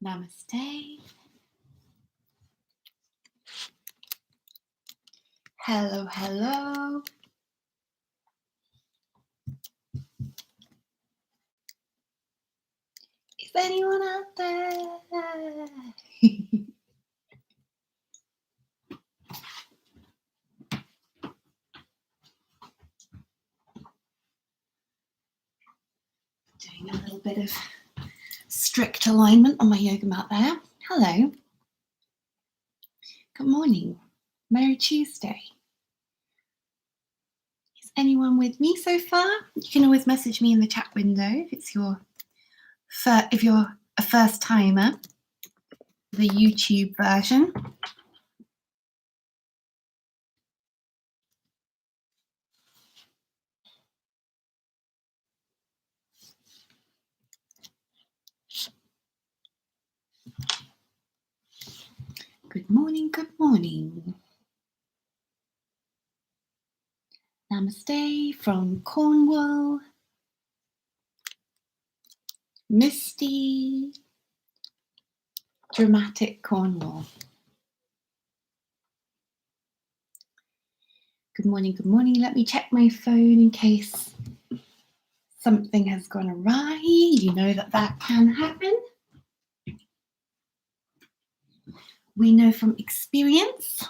Namaste. Hello, hello. Is anyone out there? Doing a little bit of strict alignment on my yoga mat there. Hello. Good morning. Merry Tuesday. Is anyone with me so far? You can always message me in the chat window if you're a first timer, the YouTube version. Good morning, good morning. Namaste from Cornwall. Misty, dramatic Cornwall. Good morning, good morning. Let me check my phone in case something has gone awry. You know that can happen. We know from experience.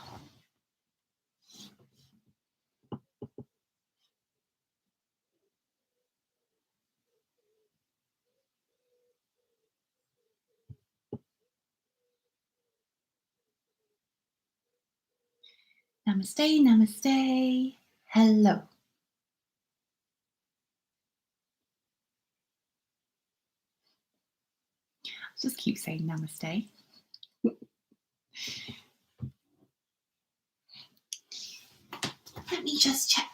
Namaste, namaste. Hello. I'll just keep saying namaste. Let me just check.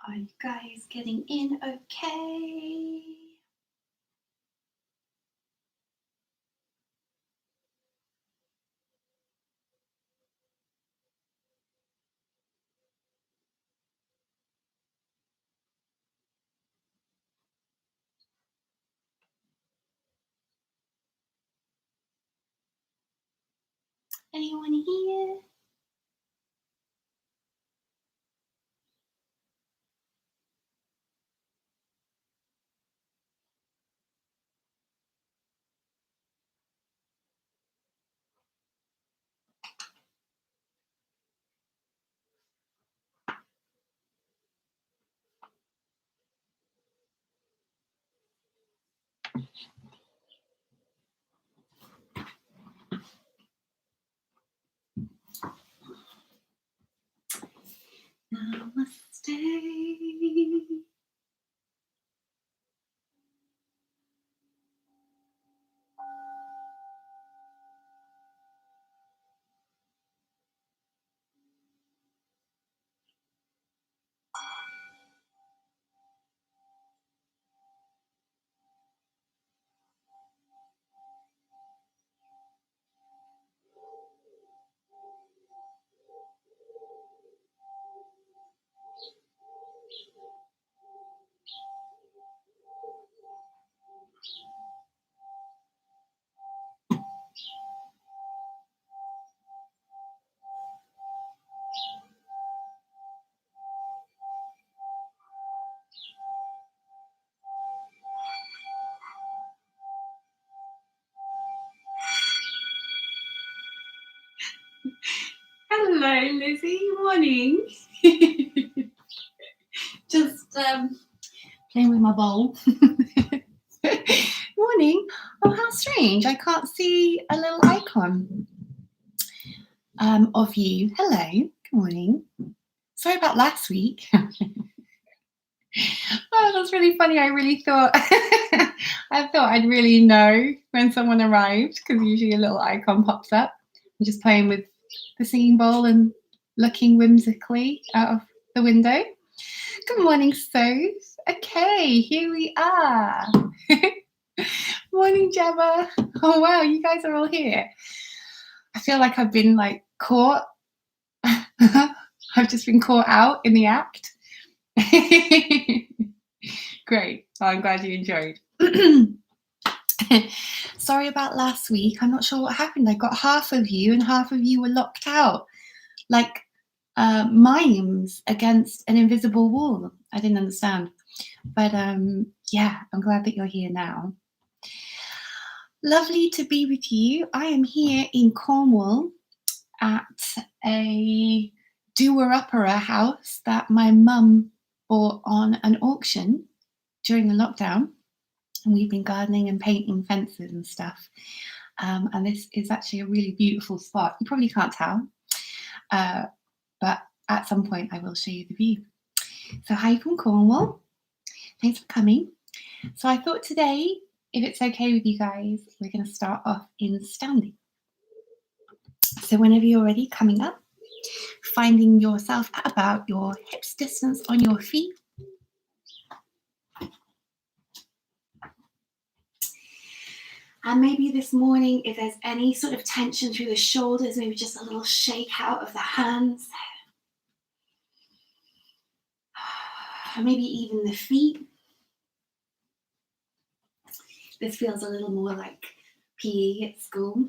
Are you guys getting in okay? Anyone here? Namaste. Hello, Lizzie. Morning. Just playing with my bowl. Morning. Oh, how strange. I can't see a little icon of you. Hello. Good morning. Sorry about last week. Oh, that's really funny. I really thought I thought I'd really know when someone arrived because usually a little icon pops up. I'm just playing with the singing bowl and looking whimsically out of the window. Good morning, Soph. Okay, here we are. Morning, Gemma. Oh wow, you guys are all here. I feel like I've been caught I've just been caught out in the act. Great. Oh, I'm glad you enjoyed. Sorry about last week. I'm not sure what happened. I got half of you and half of you were locked out. Like mimes against an invisible wall. I didn't understand. But yeah, I'm glad that you're here now. Lovely to be with you. I am here in Cornwall at a doer-upperer house that my mum bought on an auction during the lockdown. And we've been gardening and painting fences and stuff. And this is actually a really beautiful spot. You probably can't tell, but at some point I will show you the view. So hi from Cornwall. Thanks for coming. So I thought today, if it's okay with you guys, we're going to start off in standing. So whenever you're ready, coming up, finding yourself at about your hips distance on your feet. And maybe this morning, if there's any sort of tension through the shoulders, maybe just a little shake out of the hands. Or maybe even the feet. This feels a little more like PE at school.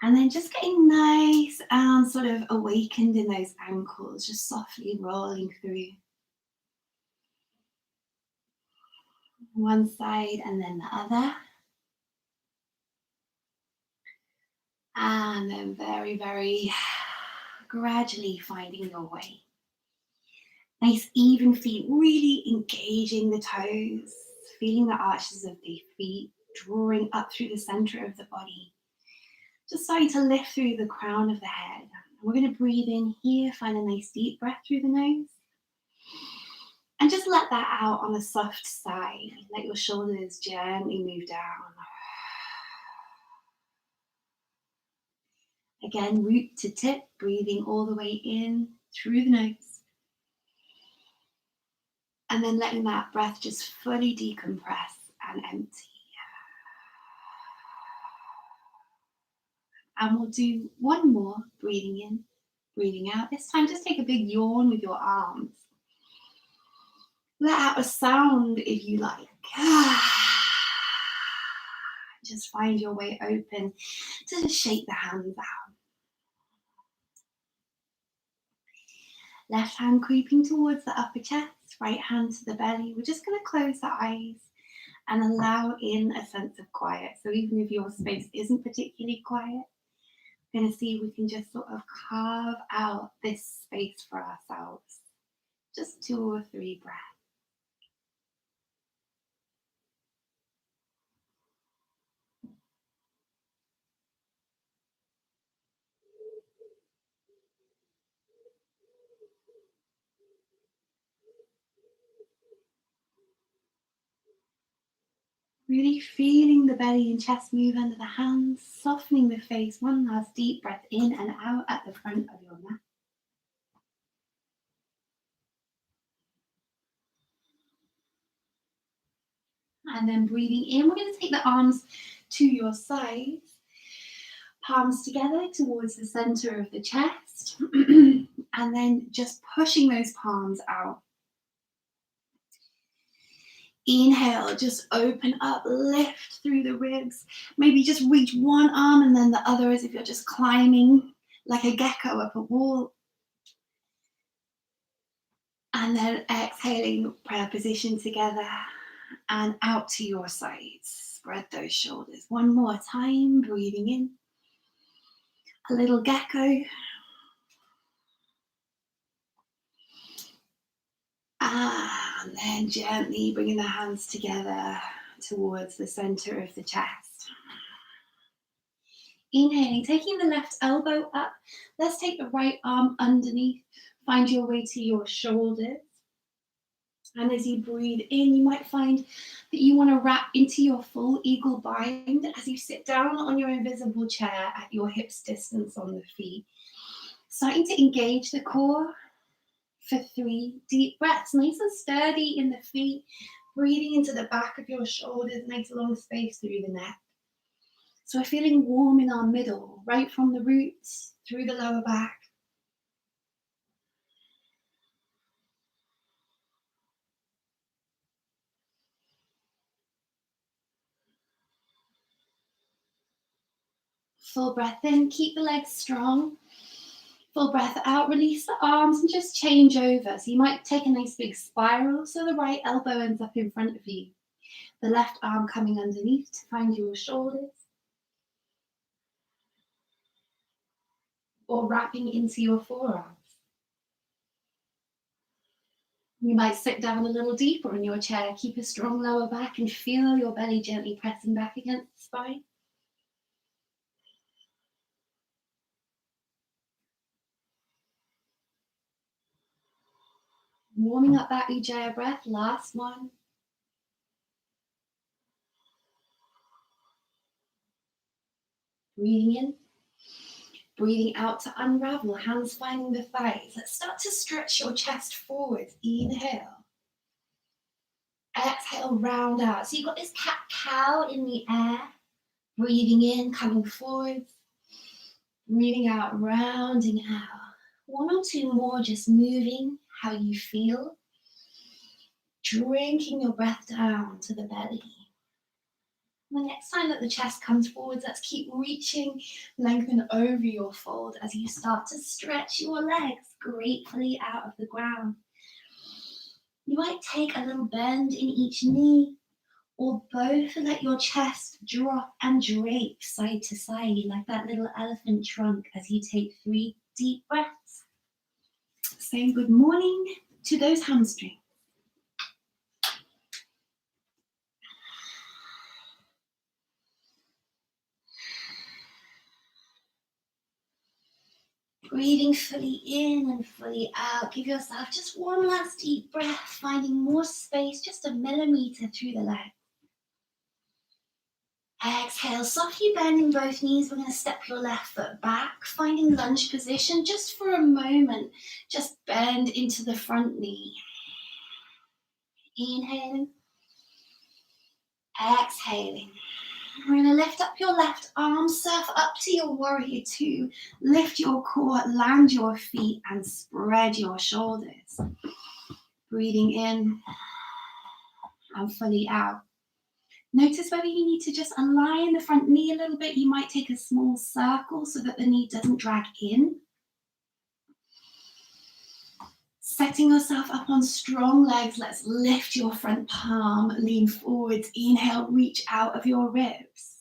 And then just getting nice and sort of awakened in those ankles, just softly rolling through. One side and then the other. And then very, very gradually finding your way. Nice even feet, really engaging the toes, feeling the arches of the feet, drawing up through the center of the body. Just starting to lift through the crown of the head. We're going to breathe in here, find a nice deep breath through the nose. And just let that out on the soft side. Let your shoulders gently move down. Again, root to tip, breathing all the way in through the nose. And then letting that breath just fully decompress and empty. And we'll do one more, breathing in, breathing out. This time, just take a big yawn with your arms. Let out a sound if you like. Just find your way open to just shake the hands out. Left hand creeping towards the upper chest, right hand to the belly. We're just going to close the eyes and allow in a sense of quiet. So even if your space isn't particularly quiet, we're going to see if we can just sort of carve out this space for ourselves. Just 2 or 3 breaths. Really feeling the belly and chest move under the hands, softening the face. One last deep breath in and out at the front of your mat. And then breathing in, we're going to take the arms to your sides, palms together towards the center of the chest, and then just pushing those palms out. Inhale, just open up, lift through the ribs. Maybe just reach one arm and then the other as if you're just climbing like a gecko up a wall. And then exhaling, prayer position together and out to your sides. Spread those shoulders. One more time, breathing in. A little gecko. And then gently bringing the hands together towards the center of the chest. Inhaling, taking the left elbow up. Let's take the right arm underneath. Find your way to your shoulders. And as you breathe in, you might find that you want to wrap into your full eagle bind as you sit down on your invisible chair at your hips distance on the feet. Starting to engage the core for 3 deep breaths, nice and sturdy in the feet, breathing into the back of your shoulders, nice long space through the neck. So we're feeling warm in our middle, right from the roots through the lower back, Full breath in, keep the legs strong. Full breath out, release the arms and just change over. So you might take a nice big spiral so the right elbow ends up in front of you. The left arm coming underneath to find your shoulders. Or wrapping into your forearms. You might sit down a little deeper in your chair. Keep a strong lower back and feel your belly gently pressing back against the spine. Warming up that Ujjayi breath, last one. Breathing in, breathing out to unravel, hands finding the thighs. Let's start to stretch your chest forwards. Inhale. Exhale, round out. So you've got this cat-cow in the air. Breathing in, coming forwards. Breathing out, rounding out. One or two more, just moving how you feel. Drinking your breath down to the belly. The next time that the chest comes forwards, let's keep reaching, lengthen over your fold as you start to stretch your legs gratefully out of the ground. You might take a little bend in each knee or both and let your chest drop and drape side to side like that little elephant trunk as you take 3 deep breaths. Saying good morning to those hamstrings. Breathing fully in and fully out. Give yourself just one last deep breath, finding more space, just a millimeter through the legs. Exhale, softly bending both knees. We're going to step your left foot back, finding lunge position just for a moment. Just bend into the front knee. Inhaling. Exhaling. We're going to lift up your left arm, surf up to your warrior two. Lift your core, land your feet, and spread your shoulders. Breathing in and fully out. Notice whether you need to just align the front knee a little bit. You might take a small circle so that the knee doesn't drag in. Setting yourself up on strong legs, let's lift your front palm, lean forwards. Inhale, reach out of your ribs.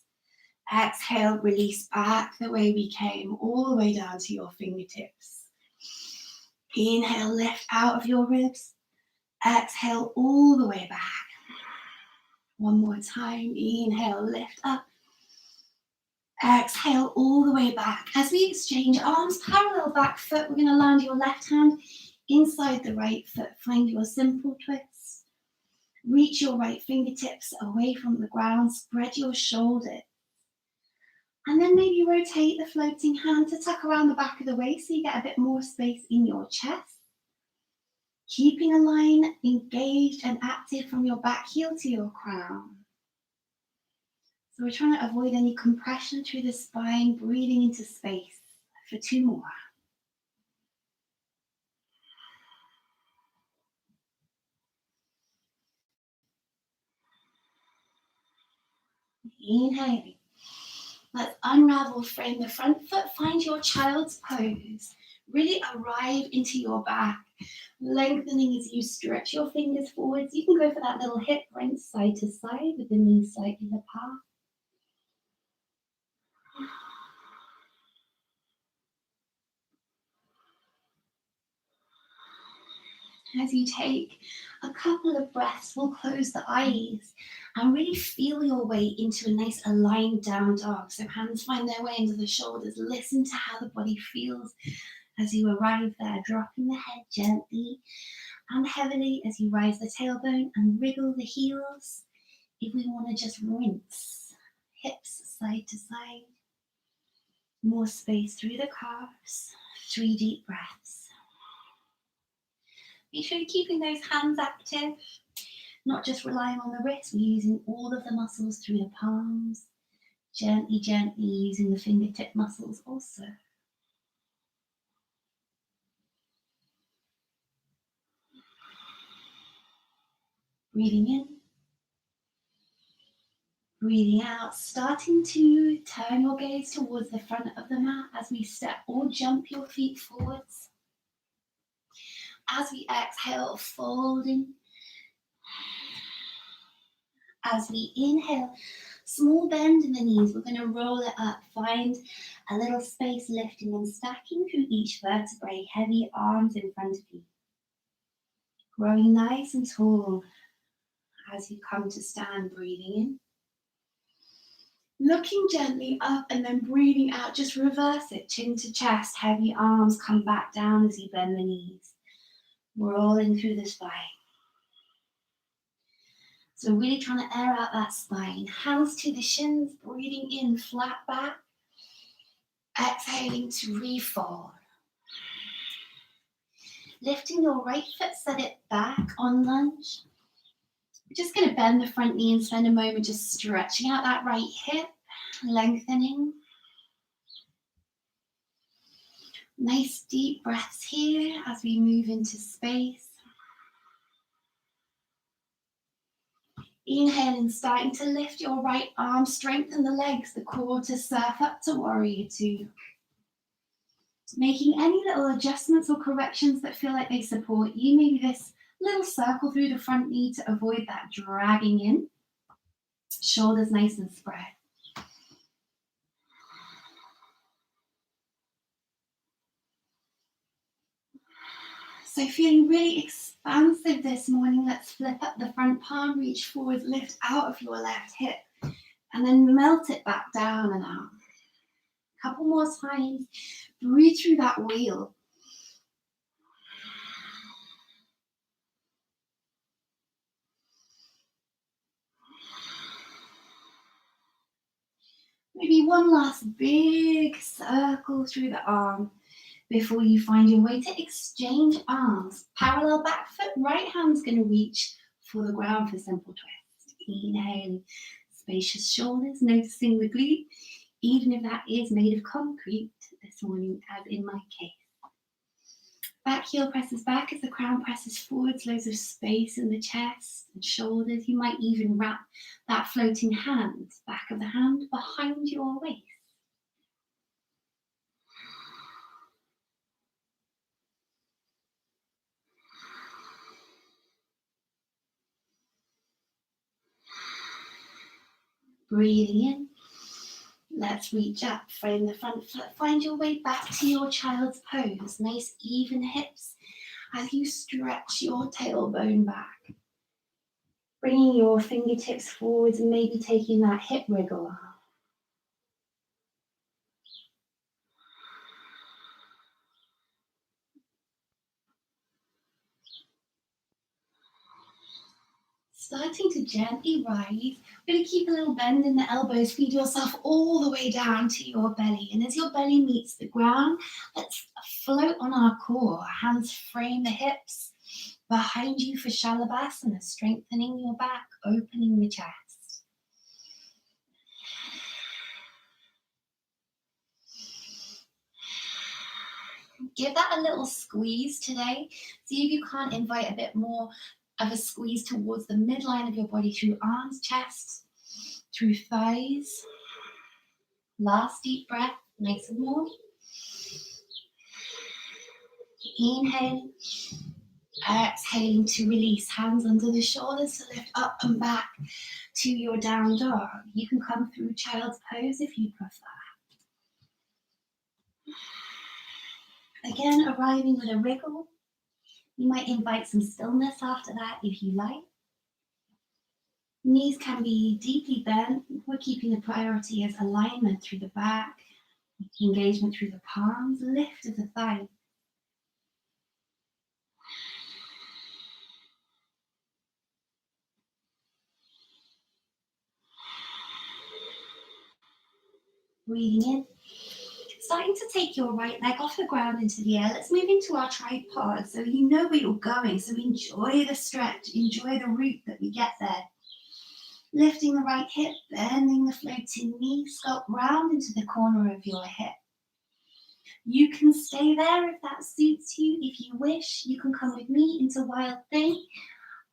Exhale, release back the way we came, all the way down to your fingertips. Inhale, lift out of your ribs. Exhale, all the way back. One more time. Inhale, lift up. Exhale, all the way back. As we exchange arms, parallel back foot, we're going to land your left hand inside the right foot. Find your simple twist. Reach your right fingertips away from the ground. Spread your shoulders. And then maybe rotate the floating hand to tuck around the back of the waist so you get a bit more space in your chest. Keeping a line engaged and active from your back heel to your crown. So we're trying to avoid any compression through the spine, breathing into space for 2 more. Inhaling. Let's unravel, frame the front foot, find your child's pose. Really arrive into your back, lengthening as you stretch your fingers forwards. You can go for that little hip rinse side to side with the knees slightly apart. As you take a couple of breaths, we'll close the eyes and really feel your way into a nice aligned down dog. So hands find their way into the shoulders. Listen to how the body feels as you arrive there, dropping the head gently and heavily as you rise the tailbone and wriggle the heels. If we want to just rinse, hips side to side. More space through the calves. 3 deep breaths. Make sure you're keeping those hands active, not just relying on the wrists. We're using all of the muscles through the palms, gently, gently using the fingertip muscles also. Breathing in, Breathing out, starting to turn your gaze towards the front of the mat as we step or jump your feet forwards. As we exhale, folding. As we inhale, small bend in the knees. We're going to roll it up. Find a little space, lifting and stacking through each vertebrae. Heavy arms in front of you. Growing nice and tall as you come to stand, breathing in. Looking gently up and then breathing out. Just reverse it, chin to chest. Heavy arms come back down as you bend the knees. Rolling through the spine. So really trying to air out that spine. Hands to the shins, breathing in, flat back. Exhaling to refold. Lifting your right foot, set it back on lunge. We're just going to bend the front knee and spend a moment just stretching out that right hip, lengthening. Nice deep breaths here as we move into space. Inhaling, starting to lift your right arm, strengthen the legs, the core to surf up to warrior two. Making any little adjustments or corrections that feel like they support you. Maybe this little circle through the front knee to avoid that dragging in. Shoulders nice and spread. So feeling really expansive this morning. Let's flip up the front palm, reach forward, lift out of your left hip, and then melt it back down and out. Couple more times. Breathe through that wheel. Maybe one last big circle through the arm before you find your way to exchange arms. Parallel back foot, right hand's going to reach for the ground for simple twist. Inhale, spacious shoulders, noticing the glute, even if that is made of concrete this morning, as in my case. Back heel presses back as the crown presses forwards, loads of space in the chest and shoulders. You might even wrap that floating hand, back of the hand, behind your waist. Breathing in. Let's reach up, frame the front foot, find your way back to your child's pose. Nice even hips as you stretch your tailbone back. Bringing your fingertips forwards and maybe taking that hip wriggle. Starting to gently rise, really keep a little bend in the elbows, feed yourself all the way down to your belly. And as your belly meets the ground, let's float on our core. Hands frame the hips behind you for Shalabhasana, strengthening your back, opening the chest. Give that a little squeeze today. See if you can't invite a bit more of a squeeze towards the midline of your body through arms, chest, through thighs. Last deep breath, nice and warm. Inhale, exhaling to release. Hands under the shoulders to lift up and back to your down dog. You can come through child's pose if you prefer. Again, arriving with a wriggle. You might invite some stillness after that if you like. Knees can be deeply bent. We're keeping the priority as alignment through the back, engagement through the palms, lift of the thighs. Breathing in. Starting to take your right leg off the ground into the air. Let's move into our tripod so you know where you're going. So enjoy the stretch, enjoy the route that we get there. Lifting the right hip, bending the floating knee, sculpt round into the corner of your hip. You can stay there if that suits you. If you wish, you can come with me into Wild Thing.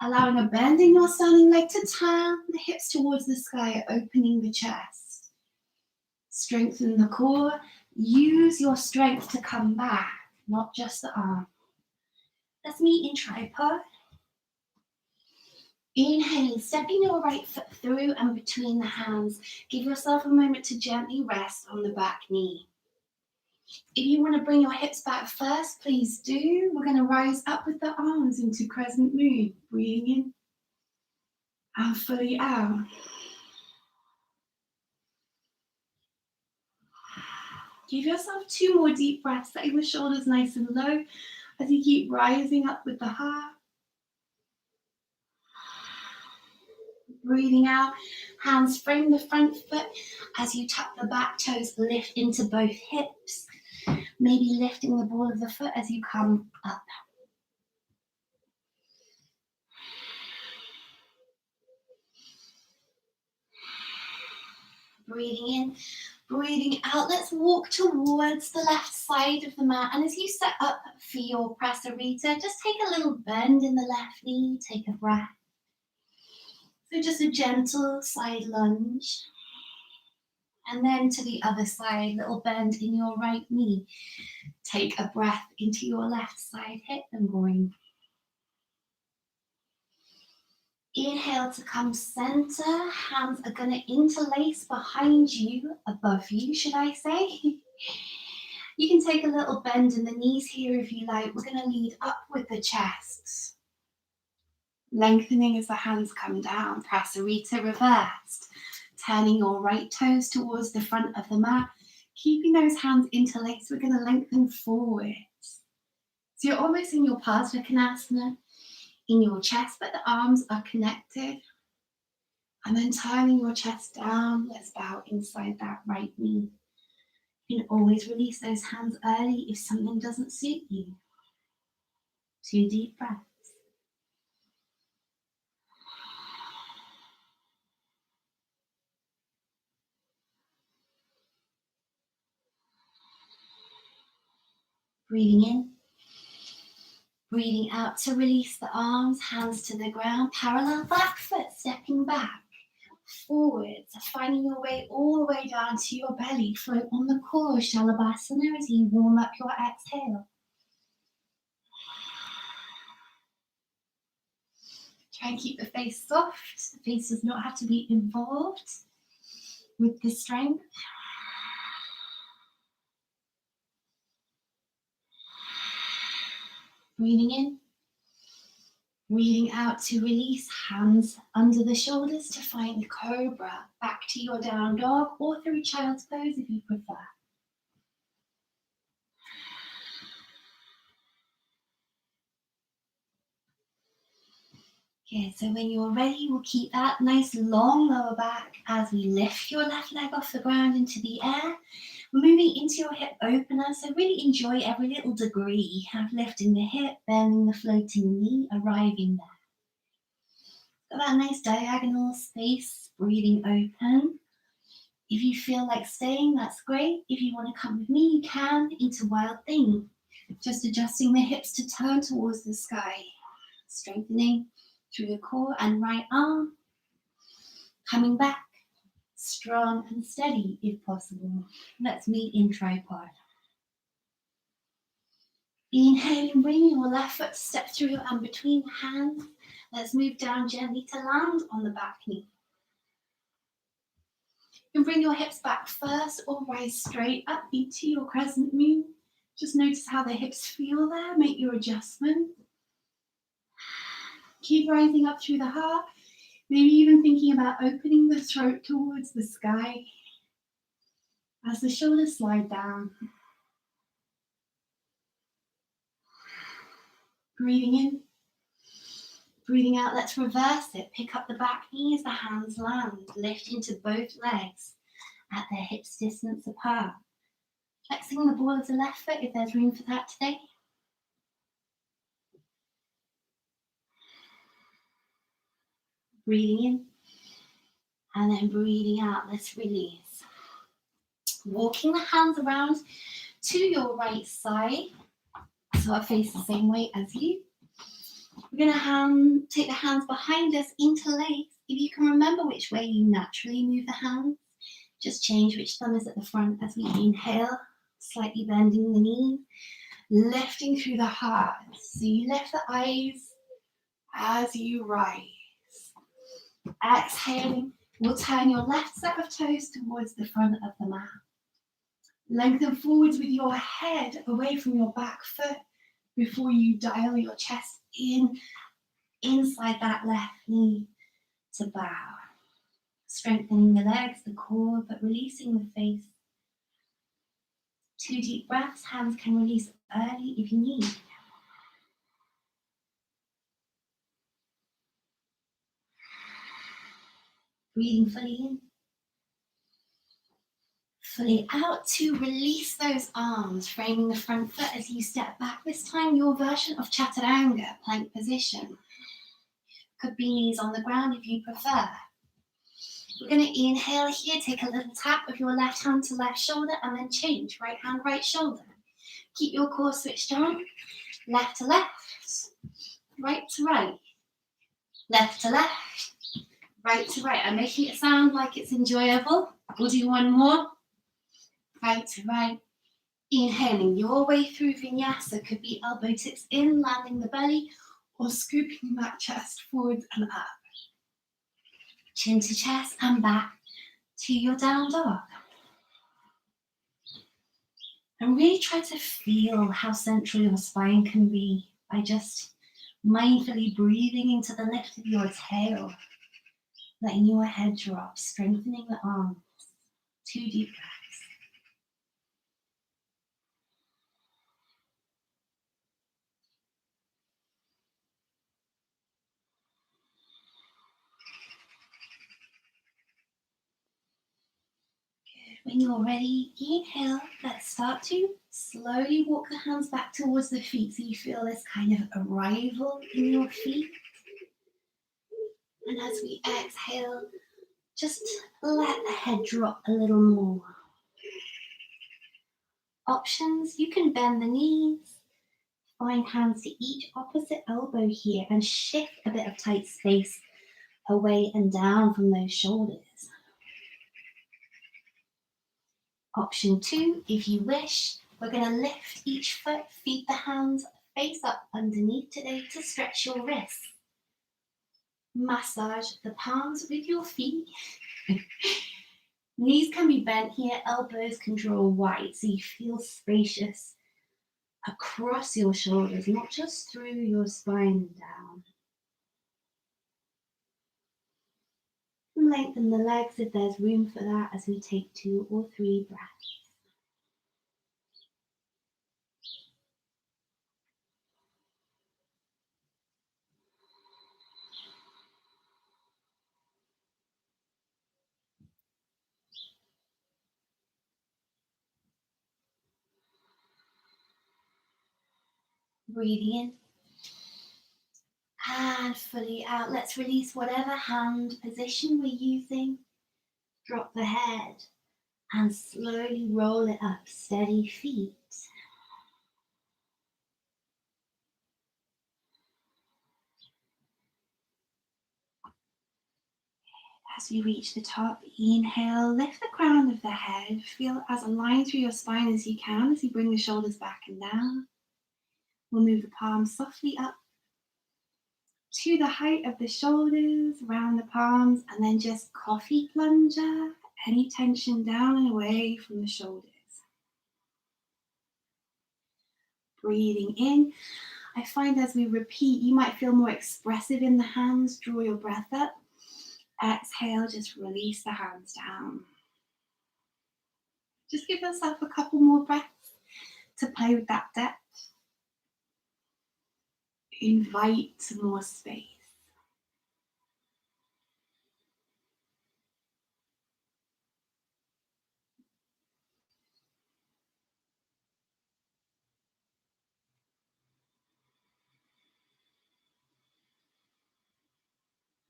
Allowing a bend in your standing leg to turn the hips towards the sky, opening the chest. Strengthen the core. Use your strength to come back, not just the arm. Let's meet in tripod. Inhale, stepping your right foot through and between the hands. Give yourself a moment to gently rest on the back knee. If you want to bring your hips back first, please do. We're going to rise up with the arms into crescent moon. Breathing in and fully out. Give yourself 2 more deep breaths, letting the shoulders nice and low as you keep rising up with the heart. Breathing out, hands frame the front foot as you tuck the back toes, lift into both hips. Maybe lifting the ball of the foot as you come up. Breathing in, breathing out. Let's walk towards the left side of the mat. And as you set up for your prasarita, just take a little bend in the left knee. Take a breath. So just a gentle side lunge. And then to the other side, little bend in your right knee. Take a breath into your left side hip and going. Inhale to come center. Hands are going to interlace behind you, above you, should I say. You can take a little bend in the knees here if you like. We're going to lead up with the chest. Lengthening as the hands come down. Prasarita reversed. Turning your right toes towards the front of the mat. Keeping those hands interlaced, we're going to lengthen forwards. So you're almost in your Parsvakonasana, in your chest, but the arms are connected. And then turning your chest down, let's bow inside that right knee. You can always release those hands early if something doesn't suit you. 2 deep breaths. Breathing in. Breathing out to release the arms, hands to the ground, parallel back foot, stepping back, forwards, finding your way all the way down to your belly. Float on the core, Shalabhasana, as you warm up your exhale. Try and keep the face soft. The face does not have to be involved with the strength. Breathing in. Breathing out to release, hands under the shoulders to find cobra. Back to your down dog or through child's pose if you prefer. Okay, so when you're ready, we'll keep that nice long lower back as we lift your left leg off the ground into the air. Moving into your hip opener, so really enjoy every little degree of lifting the hip, bending the floating knee, arriving there. Got that nice diagonal space, breathing open. If you feel like staying, that's great. If you want to come with me, you can into Wild Thing. Just adjusting the hips to turn towards the sky. Strengthening through the core and right arm. Coming back, strong and steady if possible. Let's meet in tripod. Inhaling, bring your left foot to step through and between the hands. Let's move down gently to land on the back knee. You can bring your hips back first or rise straight up into your crescent moon. Just notice how the hips feel there. Make your adjustment. Keep rising up through the heart. Maybe even thinking about opening the throat towards the sky as the shoulders slide down. Breathing in. Breathing out, let's reverse it. Pick up the back knee as the hands land. Lift into both legs at their hips distance apart. Flexing the ball of the left foot if there's room for that today. Breathing in. And then breathing out, let's release. Walking the hands around to your right side. So I face the same way as you. We're going to take the hands behind us, interlace. If you can remember which way you naturally move the hands, just change which thumb is at the front as we inhale, slightly bending the knees, lifting through the heart. So you lift the eyes as you rise. Exhaling, we'll turn your left set of toes towards the front of the mat. Lengthen forwards with your head away from your back foot before you dial your chest in, inside that left knee to bow. Strengthening the legs, the core, but releasing the face. 2 deep breaths, hands can release early if you need. Breathing fully in. Fully out to release those arms, framing the front foot as you step back. This time your version of Chaturanga, plank position. Could be knees on the ground if you prefer. We're going to inhale here, take a little tap of your left hand to left shoulder and then change, right hand, right shoulder. Keep your core switched on, left to left, right to right, left to left, right to right. I'm making it sound like it's enjoyable. We'll do one more. Right to right. Inhaling your way through vinyasa, could be elbow tips in, landing the belly, or scooping that chest forwards and up. Chin to chest and back to your down dog. And really try to feel how central your spine can be by just mindfully breathing into the lift of your tail, letting your head drop, strengthening the arms. 2 deep breaths. When you're ready, inhale. Let's start to slowly walk the hands back towards the feet so you feel this kind of arrival in your feet. And as we exhale, just let the head drop a little more. Options, you can bend the knees, find hands to each opposite elbow here and shift a bit of tight space away and down from those shoulders. Option 2, if you wish, we're going to lift each foot, feed the hands face up underneath today to stretch your wrists. Massage the palms with your feet. Knees can be bent here, elbows can draw wide so you feel spacious across your shoulders, not just through your spine and down. Lengthen the legs if there's room for that as we take 2 or 3 breaths. Breathing in and fully out. Let's release whatever hand position we're using. Drop the head and slowly roll it up. Steady feet. As we reach the top, inhale, lift the crown of the head. Feel as aligned through your spine as you can as you bring the shoulders back and down. We'll move the palms softly up to the height of the shoulders, round the palms, and then just coffee plunger, any tension down and away from the shoulders. Breathing in. I find as we repeat, you might feel more expressive in the hands. Draw your breath up. Exhale, just release the hands down. Just give yourself a couple more breaths to play with that depth. Invite some more space.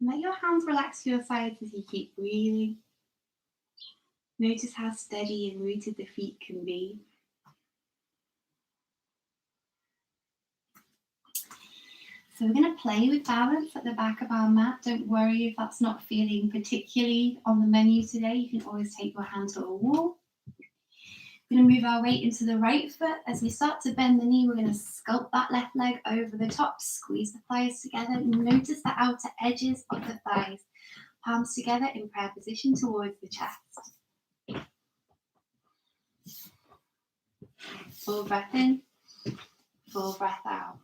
Let your hands relax to your sides as you keep breathing. Notice how steady and rooted the feet can be. So we're going to play with balance at the back of our mat. Don't worry if that's not feeling particularly on the menu today. You can always take your hand to a wall. We're going to move our weight into the right foot. As we start to bend the knee, we're going to sculpt that left leg over the top, squeeze the thighs together. Notice the outer edges of the thighs. Palms together in prayer position towards the chest. Full breath in, full breath out.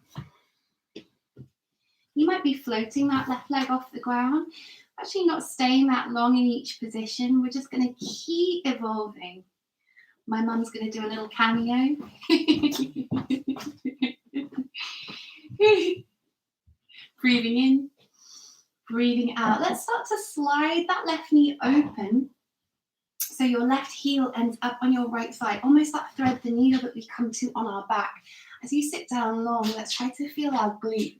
You might be floating that left leg off the ground, actually not staying that long in each position. We're just going to keep evolving. My mum's going to do a little cameo. Breathing in, breathing out. Let's start to slide that left knee open so your left heel ends up on your right side, almost that thread the needle that we come to on our back. As you sit down long, let's try to feel our glute.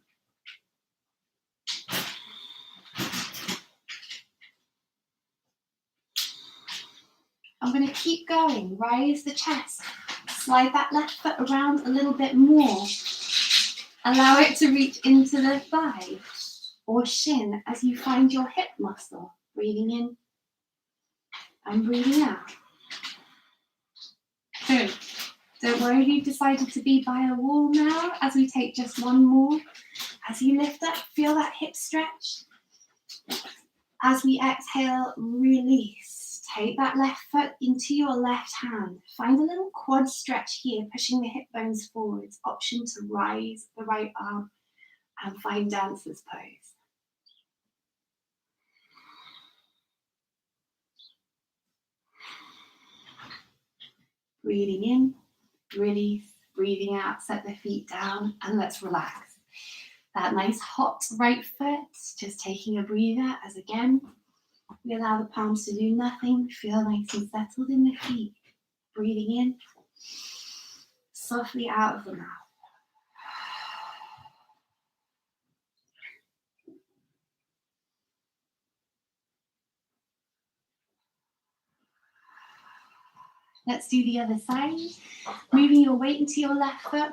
I'm going to keep going. Rise the chest. Slide that left foot around a little bit more. Allow it to reach into the thigh or shin as you find your hip muscle. Breathing in and breathing out. Good. Don't worry if you've decided to be by a wall now. As we take just one more. As you lift up, feel that hip stretch. As we exhale, release. Take that left foot into your left hand. Find a little quad stretch here, pushing the hip bones forwards. Option to rise the right arm and find dancer's pose. Breathing in, release, breathing out, set the feet down, and let's relax. That nice hot right foot, just taking a breather as again, we allow the palms to do nothing, feel nice and settled in the feet. Breathing in, softly out of the mouth. Let's do the other side. Moving your weight into your left foot.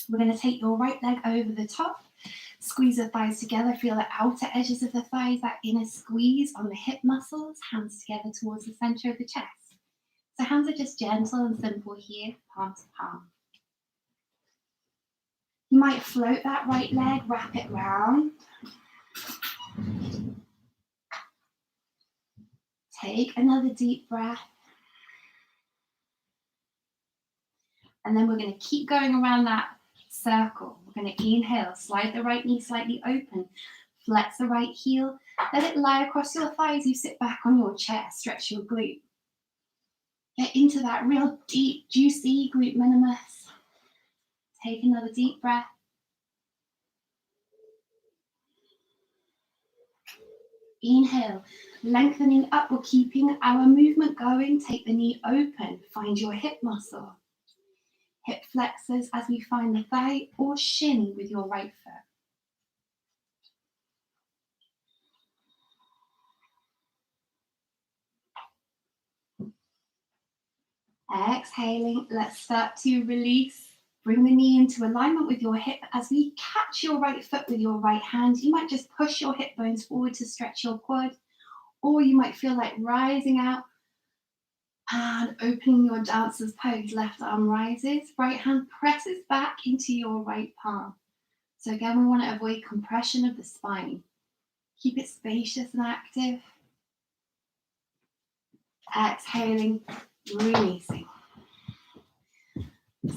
We're going to take your right leg over the top. Squeeze the thighs together. Feel the outer edges of the thighs, that inner squeeze on the hip muscles. Hands together towards the center of the chest. So hands are just gentle and simple here, palm to palm. You might float that right leg, wrap it round. Take another deep breath. And then we're going to keep going around that circle. We're going to inhale, slide the right knee slightly open, flex the right heel, let it lie across your thighs. You sit back on your chair, stretch your glute. Get into that real deep, juicy glute minimus. Take another deep breath. Inhale, lengthening up. We're keeping our movement going. Take the knee open. Find your hip muscle. Hip flexors as we find the thigh or shin with your right foot. Exhaling, let's start to release. Bring the knee into alignment with your hip as we catch your right foot with your right hand. You might just push your hip bones forward to stretch your quad, or you might feel like rising out and opening your dancer's pose. Left arm rises, right hand presses back into your right palm. So again, we want to avoid compression of the spine. Keep it spacious and active. Exhaling, releasing.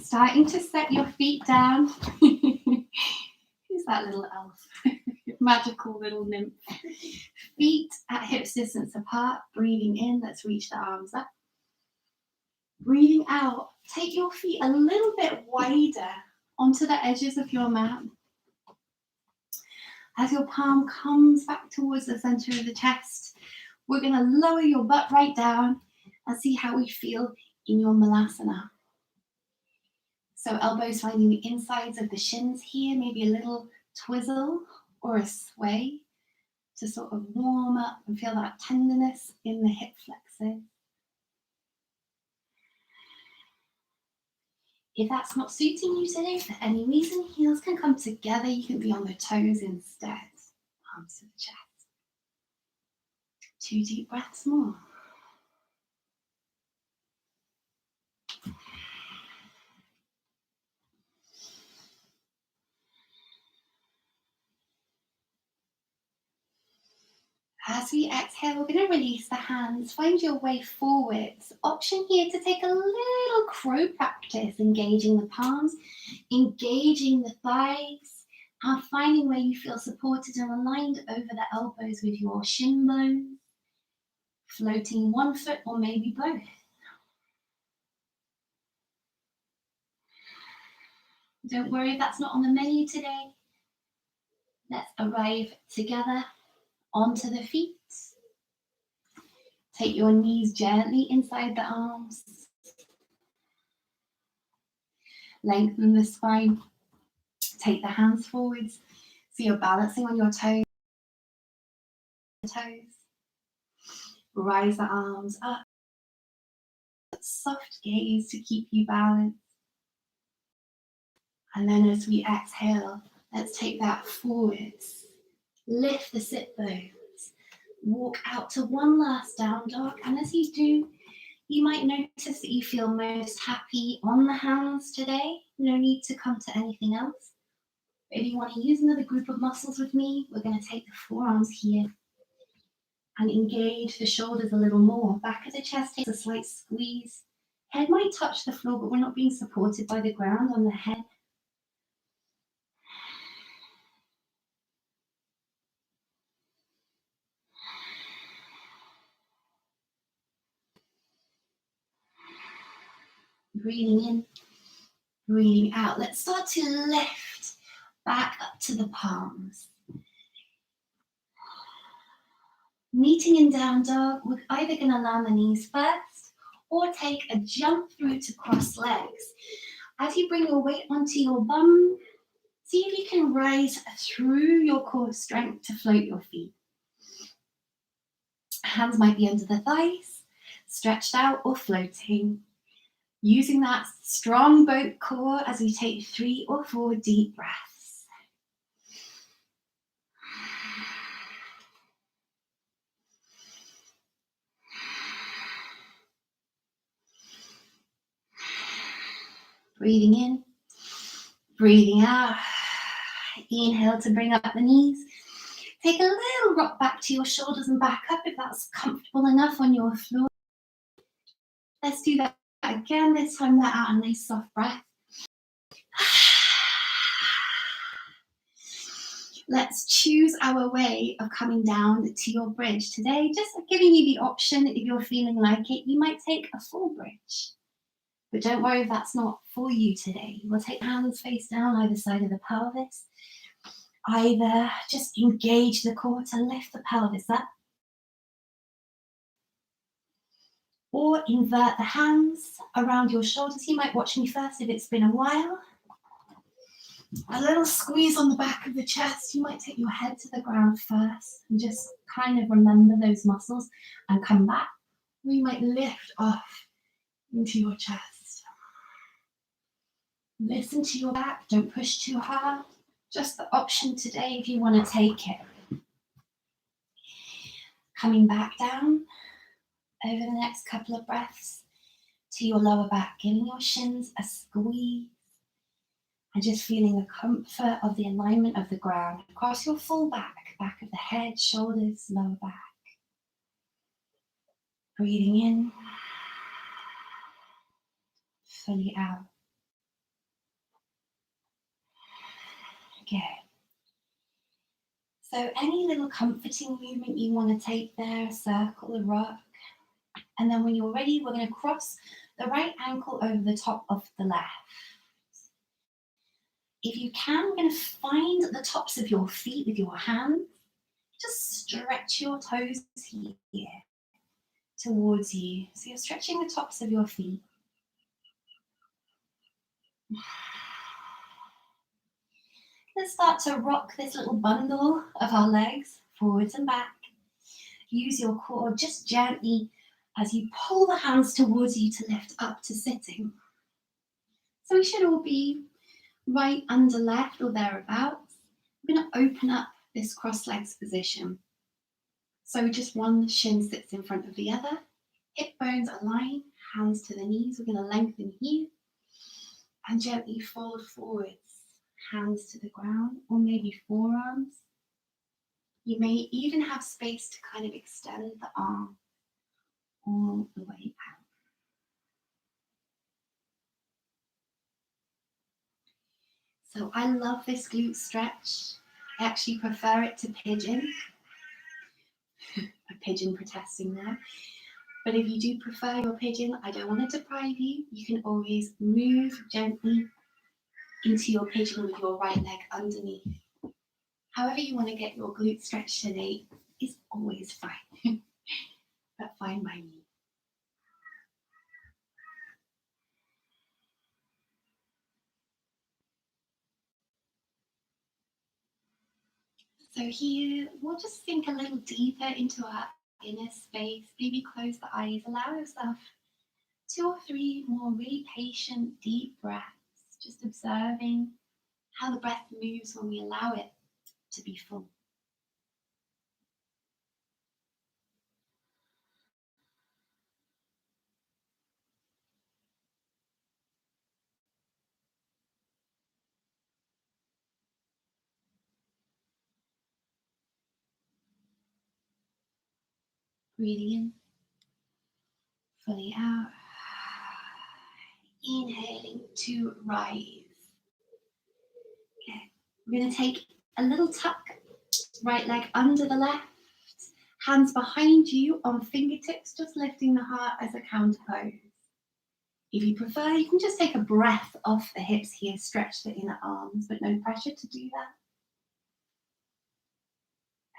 Starting to set your feet down. Who's that little elf? Magical little nymph. Feet at hips distance apart. Breathing in, let's reach the arms up. Breathing out, take your feet a little bit wider onto the edges of your mat. As your palm comes back towards the center of the chest, we're going to lower your butt right down and see how we feel in your malasana. So elbows finding the insides of the shins here, maybe a little twizzle or a sway to sort of warm up and feel that tenderness in the hip flexors. If that's not suiting you today for any reason, heels can come together. You can be on the toes instead. Arms to the chest. 2 deep breaths more. As we exhale, we're going to release the hands. Find your way forwards. Option here to take a little crow practice, engaging the palms, engaging the thighs, and finding where you feel supported and aligned over the elbows with your shin bones, floating one foot or maybe both. Don't worry if that's not on the menu today. Let's arrive together onto the feet. Take your knees gently inside the arms. Lengthen the spine. Take the hands forwards so you're balancing on your toes. Rise the arms up. Soft gaze to keep you balanced. And then as we exhale, let's take that forwards. Lift the sit bones. Walk out to one last down dog. And as you do, you might notice that you feel most happy on the hands today. No need to come to anything else. But if you want to use another group of muscles with me, we're going to take the forearms here and engage the shoulders a little more. Back of the chest takes a slight squeeze. Head might touch the floor, but we're not being supported by the ground on the head. Breathing in, breathing out. Let's start to lift back up to the palms. Meeting in down dog, we're either going to land the knees first or take a jump through to cross legs. As you bring your weight onto your bum, see if you can rise through your core strength to float your feet. Hands might be under the thighs, stretched out or floating. Using that strong boat core as we take 3 or 4 deep breaths. Breathing in, breathing out. Inhale to bring up the knees. Take a little rock back to your shoulders and back up if that's comfortable enough on your floor. Let's do that again. This time let out a nice soft breath. Let's choose our way of coming down to your bridge. Today, just giving you the option, if you're feeling like it, you might take a full bridge. But don't worry if that's not for you today. We'll take hands face down either side of the pelvis. Either just engage the core to lift the pelvis up. Or invert the hands around your shoulders. You might watch me first if it's been a while. A little squeeze on the back of the chest. You might take your head to the ground first and just kind of remember those muscles and come back. Or you might lift off into your chest. Listen to your back. Don't push too hard. Just the option today if you want to take it. Coming back down over the next couple of breaths to your lower back, giving your shins a squeeze and just feeling the comfort of the alignment of the ground across your full back, back of the head, shoulders, lower back. Breathing in, fully out. Good. So any little comforting movement you want to take there, circle the rock. And then when you're ready, we're going to cross the right ankle over the top of the left. If you can, we're going to find the tops of your feet with your hands. Just stretch your toes here towards you. So you're stretching the tops of your feet. Let's start to rock this little bundle of our legs forwards and back. Use your core just gently as you pull the hands towards you to lift up to sitting. So we should all be right under left or thereabouts. We're going to open up this cross legs position. So just one shin sits in front of the other. Hip bones align, hands to the knees. We're going to lengthen here and gently fold forwards, hands to the ground, or maybe forearms. You may even have space to kind of extend the arm all the way out. So I love this glute stretch. I actually prefer it to pigeon. A pigeon protesting there. But if you do prefer your pigeon, I don't want to deprive you. You can always move gently into your pigeon with your right leg underneath. However you want to get your glute stretch today is always fine. But fine by me. So here, we'll just sink a little deeper into our inner space. Maybe close the eyes. Allow yourself 2 or 3 more really patient, deep breaths. Just observing how the breath moves when we allow it to be full. Breathing in, fully out. Inhaling to rise. Okay, we're going to take a little tuck, right leg under the left, hands behind you on fingertips, just lifting the heart as a counter pose. If you prefer, you can just take a breath off the hips here, stretch the inner arms, but no pressure to do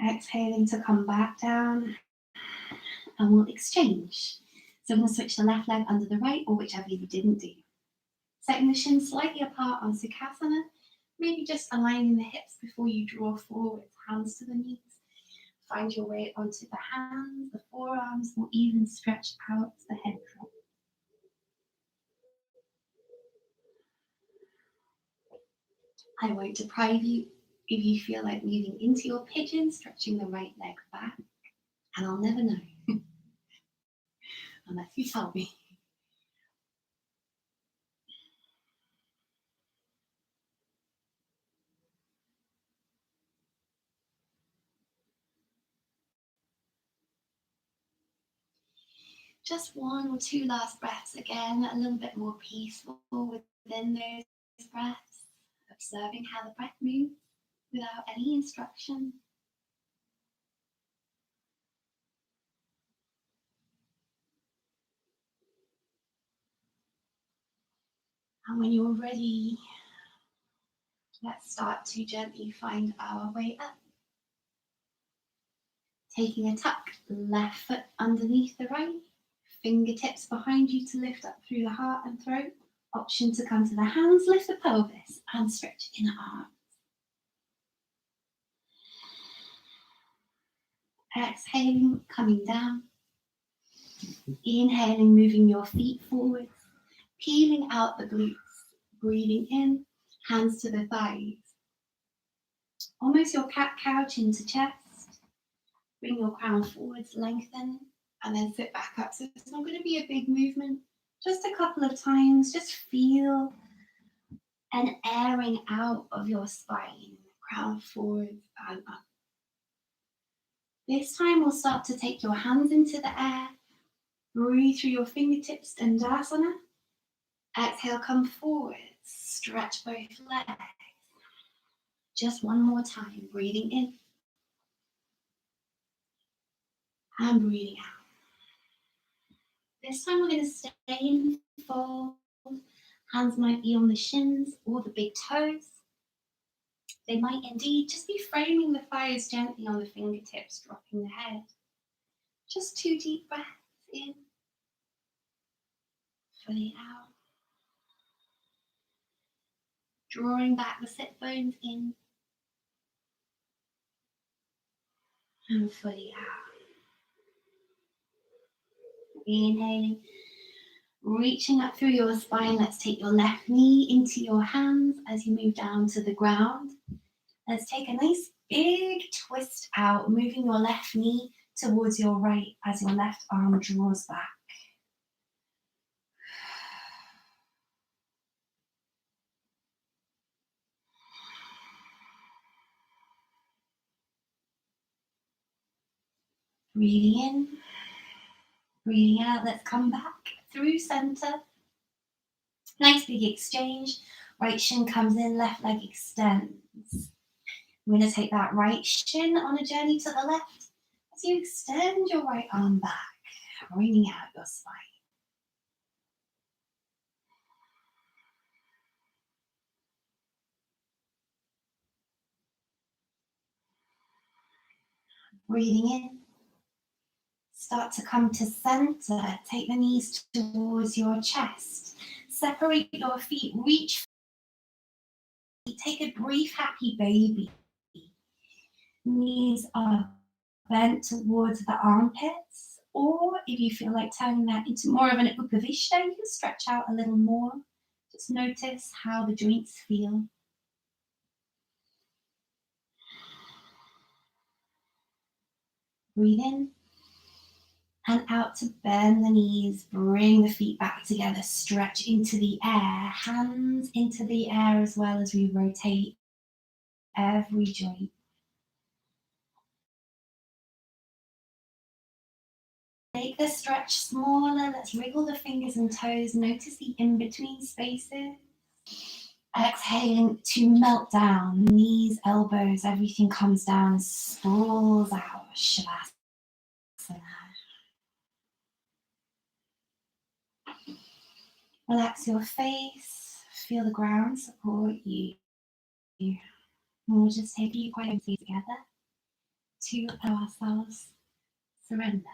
that. Exhaling to come back down, and we'll exchange. So I'm going to switch the left leg under the right, or whichever you didn't do. Setting the shins slightly apart on Savasana, maybe just aligning the hips before you draw forward, hands to the knees. Find your way onto the hands, the forearms, or even stretch out the head drop. I won't deprive you if you feel like moving into your pigeon, stretching the right leg back, and I'll never know unless you tell me. Just 1 or 2 last breaths again, a little bit more peaceful within those breaths, observing how the breath moves without any instruction. And when you're ready, let's start to gently find our way up. Taking a tuck, left foot underneath the right, fingertips behind you to lift up through the heart and throat. Option to come to the hands, lift the pelvis and stretch inner arms. Exhaling, coming down. Inhaling, moving your feet forwards, peeling out the glutes. Breathing in, hands to the thighs. Almost your cat-cow chin to chest. Bring your crown forwards, lengthen, and then sit back up. So it's not going to be a big movement. Just a couple of times, just feel an airing out of your spine. Crown forwards and up. This time we'll start to take your hands into the air. Breathe through your fingertips, Dandasana. Exhale, come forward. Stretch both legs. Just one more time. Breathing in. And breathing out. This time we're going to stay in fold. Hands might be on the shins or the big toes. They might indeed just be framing the thighs gently on the fingertips, dropping the head. Just 2 deep breaths in. Fully out. Drawing back the sit bones in. And fully out. Inhaling. Reaching up through your spine, let's take your left knee into your hands as you move down to the ground. Let's take a nice big twist out, moving your left knee towards your right as your left arm draws back. Breathing in, breathing out. Let's come back through center. Nice big exchange. Right shin comes in, left leg extends. We're going to take that right shin on a journey to the left as you extend your right arm back, bringing out your spine. Breathing in. Start to come to center. Take the knees towards your chest. Separate your feet. Reach. Take a brief happy baby. Knees are bent towards the armpits. Or if you feel like turning that into more of an upavishta, you can stretch out a little more. Just notice how the joints feel. Breathe in and out to bend the knees. Bring the feet back together. Stretch into the air. Hands into the air as well as we rotate every joint. Make the stretch smaller. Let's wriggle the fingers and toes. Notice the in-between spaces. Exhaling to melt down. Knees, elbows, everything comes down, sprawls out. Savasana. Relax your face. Feel the ground support you. And we'll just take a few quiet moments together to allow ourselves surrender.